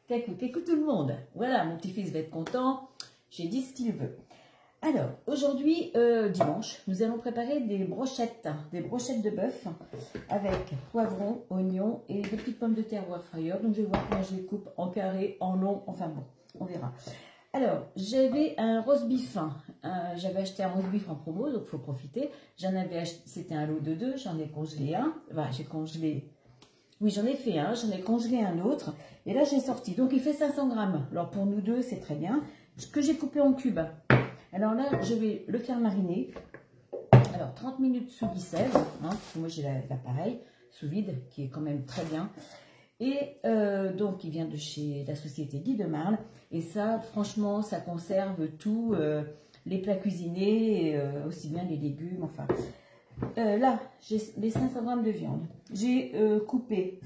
qu'écoute tout le monde. Voilà, mon petit-fils va être content. J'ai dit ce qu'il veut. Alors, aujourd'hui, dimanche, nous allons préparer des brochettes de bœuf avec poivron, oignon et des petites pommes de terre au air fryer. Donc, je vais voir comment je les coupe en carré, en long, enfin bon, on verra. Alors, j'avais un roast beef, j'avais acheté un roast beef en promo, donc il faut profiter. J'en avais acheté, c'était un lot de 2, j'en ai congelé un. Enfin, j'ai congelé, oui, j'en ai fait un, j'en ai congelé un autre. Et là, j'ai sorti, donc il fait 500 grammes. Alors, pour nous deux, c'est très bien. Ce que j'ai coupé en cubes. Alors là, je vais le faire mariner. Alors, 30 minutes sous vide, parce que moi j'ai l'appareil sous vide qui est quand même très bien. Et donc, il vient de chez la société Guy de Marle. Et ça, franchement, ça conserve tout, les plats cuisinés, aussi bien les légumes, enfin. Là, j'ai les 500 grammes de viande. J'ai coupé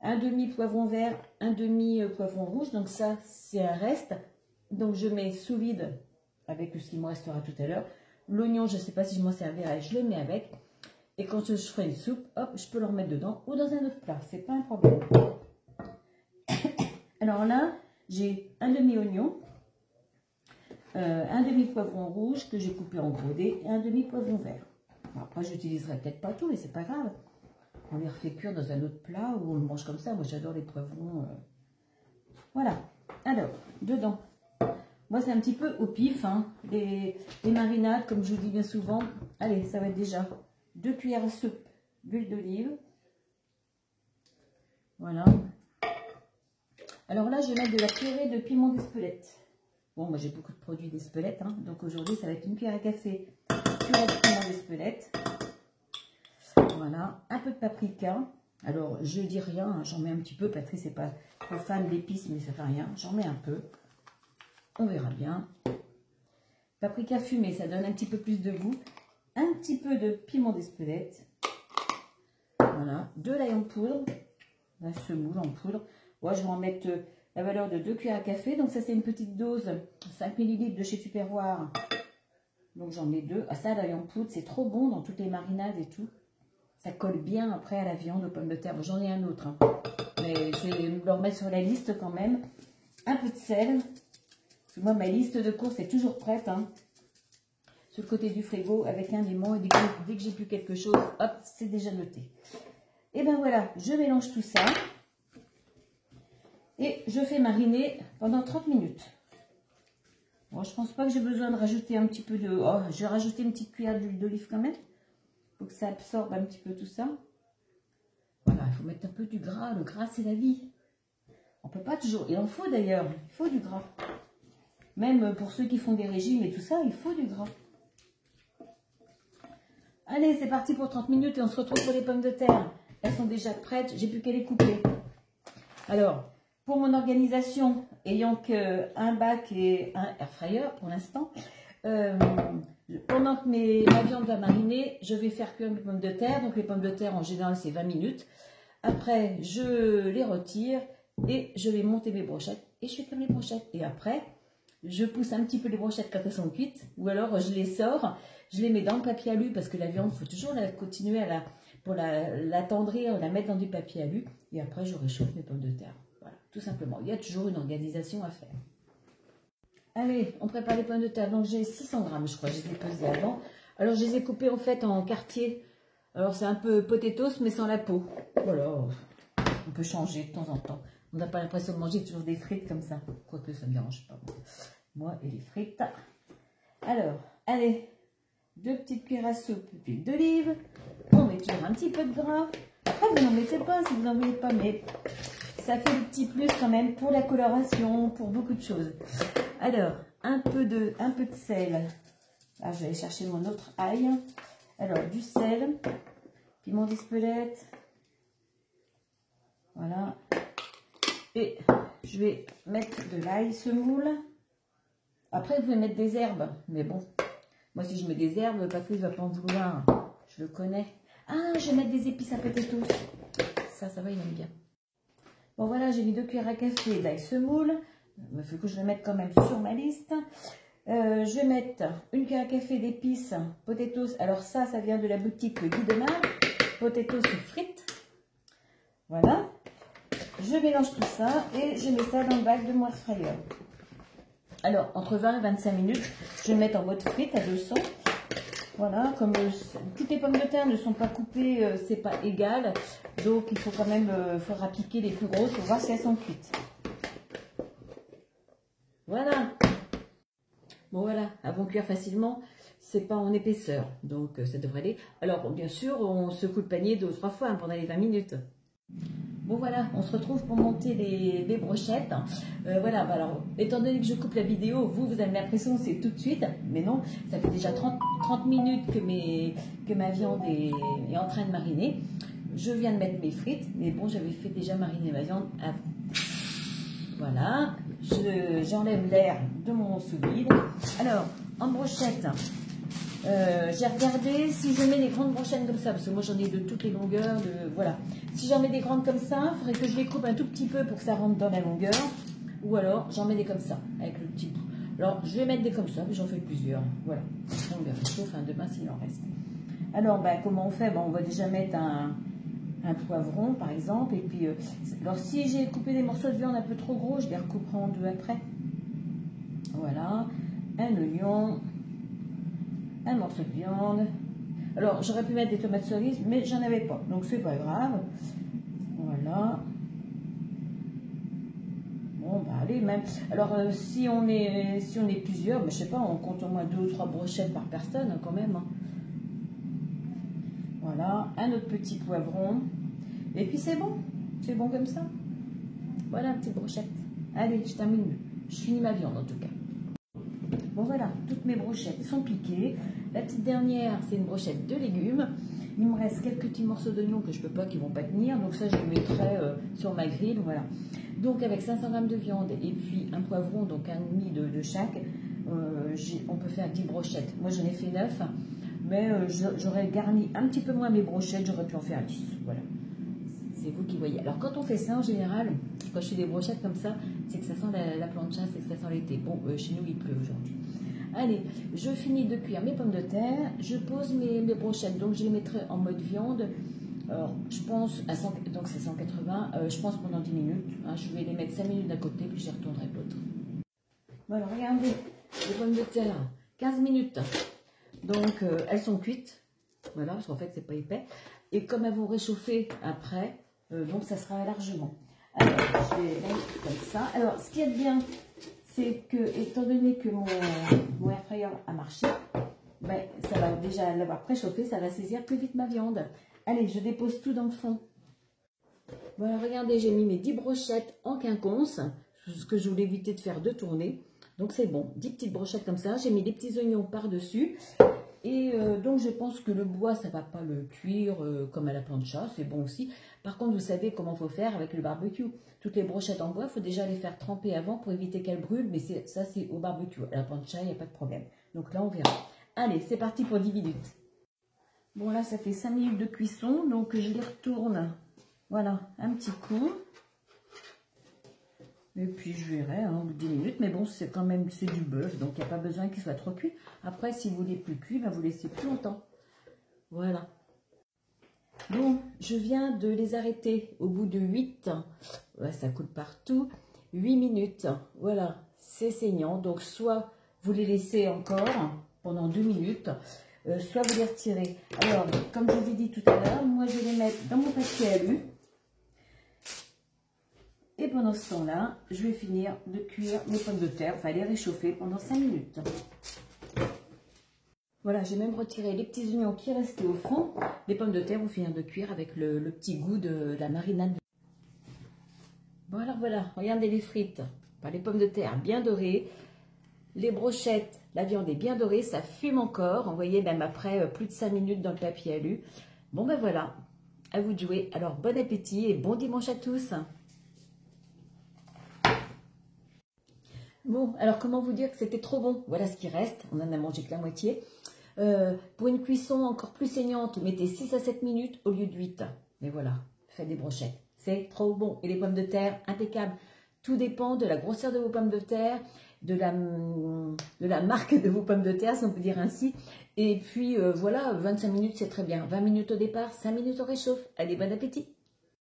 un demi poivron vert, un demi poivron rouge. Donc ça, c'est un reste. Donc, je mets sous vide avec ce qui me restera tout à l'heure. L'oignon, je ne sais pas si je m'en servirai, je le mets avec. Et quand je ferai une soupe, hop, je peux le remettre dedans ou dans un autre plat. C'est pas un problème. Alors là, j'ai un demi-oignon, un demi-poivron rouge que j'ai coupé en gros dés et un demi-poivron vert. Bon, après, j'utiliserai peut-être pas tout, mais c'est pas grave. On les refait cuire dans un autre plat ou on le mange comme ça. Moi, j'adore les poivrons. Voilà. Alors, dedans. Moi, c'est un petit peu au pif, les marinades, comme je vous dis bien souvent. Allez, ça va être déjà 2 cuillères à soupe d'huile d'olive. Voilà. Alors là, je vais mettre de la purée de piment d'Espelette. Bon, moi, j'ai beaucoup de produits d'Espelette, donc aujourd'hui, ça va être une cuillère à café purée de piment d'Espelette. Voilà. Un peu de paprika. Alors, je dis rien, j'en mets un petit peu. Patrice n'est pas trop fan d'épices, mais ça fait rien. J'en mets un peu. On verra bien. Paprika fumé, ça donne un petit peu plus de goût. Un petit peu de piment d'Espelette. Voilà. De l'ail en poudre. La semoule en poudre. Ouais, je vais en mettre la valeur de 2 cuillères à café. Donc ça, c'est une petite dose. 5 ml de chez Tupperware. Donc j'en mets 2. Ah, ça, l'ail en poudre, c'est trop bon dans toutes les marinades et tout. Ça colle bien après à la viande, aux pommes de terre. J'en ai un autre. Mais je vais le remettre sur la liste quand même. Un peu de sel. Moi, ma liste de courses est toujours prête, sur le côté du frigo, avec un limon. Et dès que j'ai plus quelque chose, hop, c'est déjà noté. Et ben voilà, je mélange tout ça. Et je fais mariner pendant 30 minutes. Bon, je pense pas que j'ai besoin de rajouter un petit peu de... Oh, je vais rajouter une petite cuillère d'huile d'olive quand même. Pour que ça absorbe un petit peu tout ça. Voilà, il faut mettre un peu du gras. Le gras, c'est la vie. On peut pas toujours... Il en faut d'ailleurs. Il faut du gras. Même pour ceux qui font des régimes et tout ça, il faut du gras. Allez, c'est parti pour 30 minutes et on se retrouve pour les pommes de terre. Elles sont déjà prêtes, j'ai plus qu'à les couper. Alors, pour mon organisation, ayant qu'un bac et un air fryer pour l'instant, pendant que ma viande va mariner, je vais faire cuire mes pommes de terre. Donc les pommes de terre, en général, c'est 20 minutes. Après, je les retire et je vais monter mes brochettes et je fais cuire les brochettes. Et après... je pousse un petit peu les brochettes quand elles sont cuites, ou alors je les sors, je les mets dans le papier alu, parce que la viande, il faut toujours continuer pour l'attendrir, la mettre dans du papier alu, et après je réchauffe mes pommes de terre. Voilà, tout simplement. Il y a toujours une organisation à faire. Allez, on prépare les pommes de terre. Donc j'ai 600 grammes, je crois, je les ai pesées avant. Alors je les ai coupées en fait en quartiers. Alors c'est un peu potatoes, mais sans la peau. Voilà, on peut changer de temps en temps. On n'a pas l'impression de manger toujours des frites comme ça. Quoique ça ne me dérange pas. Moi et les frites. Alors, allez. 2 petites cuillères à soupe d'huile d'olive. On met toujours un petit peu de gras. Après, vous n'en mettez pas si vous n'en voulez pas. Mais ça fait le petit plus quand même pour la coloration, pour beaucoup de choses. Alors, un peu de sel. Là, je vais aller chercher mon autre ail. Alors, du sel. Piment d'Espelette. Voilà. Et je vais mettre de l'ail semoule. Après, vous pouvez mettre des herbes. Mais bon, moi, si je mets des herbes, Patrice ne va pas en vouloir. Je le connais. Ah, je vais mettre des épices à potatoes. Ça va, il aime bien. Bon, voilà, j'ai mis 2 cuillères à café d'ail semoule. Il faut que je le mette quand même sur ma liste. Je vais mettre 1 cuillère à café d'épices potatoes. Alors ça vient de la boutique Guy de Marle. Potatoes frites. Voilà. je mélange tout ça et je mets ça dans le bac de mon air fryer. Alors, entre 20 et 25 minutes, je vais mettre en mode frite à 200. Voilà, comme toutes les pommes de terre ne sont pas coupées, c'est pas égal. Donc, il faut quand même faudra piquer les plus grosses pour voir si elles sont cuites. Voilà. Bon, voilà, elles vont cuire facilement. C'est pas en épaisseur, donc ça devrait aller. Alors, bien sûr, on secoue le panier 2 ou 3 fois pendant les 20 minutes. Bon voilà, on se retrouve pour monter les brochettes. Voilà, bah alors, étant donné que je coupe la vidéo, vous avez l'impression que c'est tout de suite. Mais non, ça fait déjà 30 minutes que ma viande est en train de mariner. Je viens de mettre mes frites, mais bon, j'avais fait déjà mariner ma viande avant. Voilà, j'enlève l'air de mon sous-vide. Alors, en brochette, j'ai regardé si je mets des grandes brochettes comme ça, parce que moi j'en ai de toutes les longueurs, voilà. Si j'en mets des grandes comme ça, il faudrait que je les coupe un tout petit peu pour que ça rentre dans la longueur, ou alors j'en mets des comme ça, avec le petit bout. Alors je vais mettre des comme ça, mais j'en fais plusieurs, voilà. Longueur, sauf demain s'il en reste. Alors ben, comment on fait? Ben, on va déjà mettre un poivron par exemple, et puis alors si j'ai coupé des morceaux de viande un peu trop gros, je les recouperai en deux après. Voilà, un oignon, un morceau de viande. Alors j'aurais pu mettre des tomates cerises, mais j'en avais pas, donc c'est pas grave. Voilà. Bon bah allez, même. Alors si on est plusieurs, mais je sais pas, on compte au moins 2 ou 3 brochettes par personne hein, quand même. Hein. Voilà, un autre petit poivron. Et puis c'est bon comme ça. Voilà, une petite brochette. Allez, je termine, je finis ma viande en tout cas. Bon voilà, toutes mes brochettes sont piquées. La petite dernière, c'est une brochette de légumes. Il me reste quelques petits morceaux d'oignons que je peux pas, qui vont pas tenir. Donc ça, je les mettrai sur ma grille. Voilà. Donc avec 500 g de viande et puis un poivron, donc un demi de chaque, on peut faire 10 brochettes. Moi, j'en ai fait 9, mais j'aurais garni un petit peu moins mes brochettes. J'aurais pu en faire 10. Voilà. C'est vous qui voyez. Alors quand on fait ça, en général, quand je fais des brochettes comme ça, c'est que ça sent la plancha, c'est que ça sent l'été. Bon, chez nous, il pleut aujourd'hui. Allez, je finis de cuire mes pommes de terre, je pose mes brochettes, donc je les mettrai en mode viande. Alors, je pense, donc c'est 180, je pense pendant 10 minutes. Hein, je vais les mettre 5 minutes d'un côté, puis je les retournerai de l'autre. Voilà, regardez, les pommes de terre, 15 minutes. Donc, elles sont cuites. Voilà, parce qu'en fait, c'est pas épais. Et comme elles vont réchauffer après, donc ça sera largement. Alors, je vais mettre comme ça. Alors, ce qui est bien, c'est que, étant donné que mon air fryer a marché, ben, ça va déjà l'avoir préchauffé, ça va saisir plus vite ma viande. Allez, je dépose tout dans le fond. Voilà, regardez, j'ai mis mes 10 brochettes en quinconce, ce que je voulais éviter de faire 2 tournées. Donc c'est bon, 10 petites brochettes comme ça. J'ai mis des petits oignons par-dessus. Et donc je pense que le bois, ça ne va pas le cuire comme à la plancha, c'est bon aussi. Par contre, vous savez comment il faut faire avec le barbecue. Toutes les brochettes en bois, il faut déjà les faire tremper avant pour éviter qu'elles brûlent. Mais ça, c'est au barbecue. À la plancha, il n'y a pas de problème. Donc là, on verra. Allez, c'est parti pour 10 minutes. Bon, là, ça fait 5 minutes de cuisson. Donc, je les retourne. Voilà, un petit coup. Et puis, je verrai, hein, au bout de 10 minutes. Mais bon, c'est quand même du bœuf. Donc, il n'y a pas besoin qu'il soit trop cuit. Après, si vous voulez plus cuit, ben, vous laissez plus longtemps. Voilà. Bon, je viens de les arrêter au bout de 8. Ouais, ça coule partout. 8 minutes. Voilà, c'est saignant. Donc, soit vous les laissez encore pendant 2 minutes, soit vous les retirez. Alors, comme je vous ai dit tout à l'heure, moi, je vais les mettre dans mon papier alu. Et pendant ce temps-là, je vais finir de cuire mes pommes de terre, enfin les réchauffer pendant 5 minutes. Voilà, j'ai même retiré les petits oignons qui restaient au fond. Les pommes de terre vont finir de cuire avec le petit goût de la marinade. Bon alors voilà, regardez les frites, enfin, les pommes de terre bien dorées. Les brochettes, la viande est bien dorée, ça fume encore. Vous voyez, même après plus de 5 minutes dans le papier alu. Bon ben voilà, à vous de jouer. Alors bon appétit et bon dimanche à tous. Bon, alors comment vous dire que c'était trop bon? Voilà ce qui reste, on en a mangé que la moitié. Pour une cuisson encore plus saignante, mettez 6 à 7 minutes au lieu de 8. Mais voilà, faites des brochettes, c'est trop bon. Et les pommes de terre, impeccable. Tout dépend de la grosseur de vos pommes de terre, de la marque de vos pommes de terre, si on peut dire ainsi. Et puis voilà, 25 minutes c'est très bien. 20 minutes au départ, 5 minutes au réchauffe. Allez, bon appétit!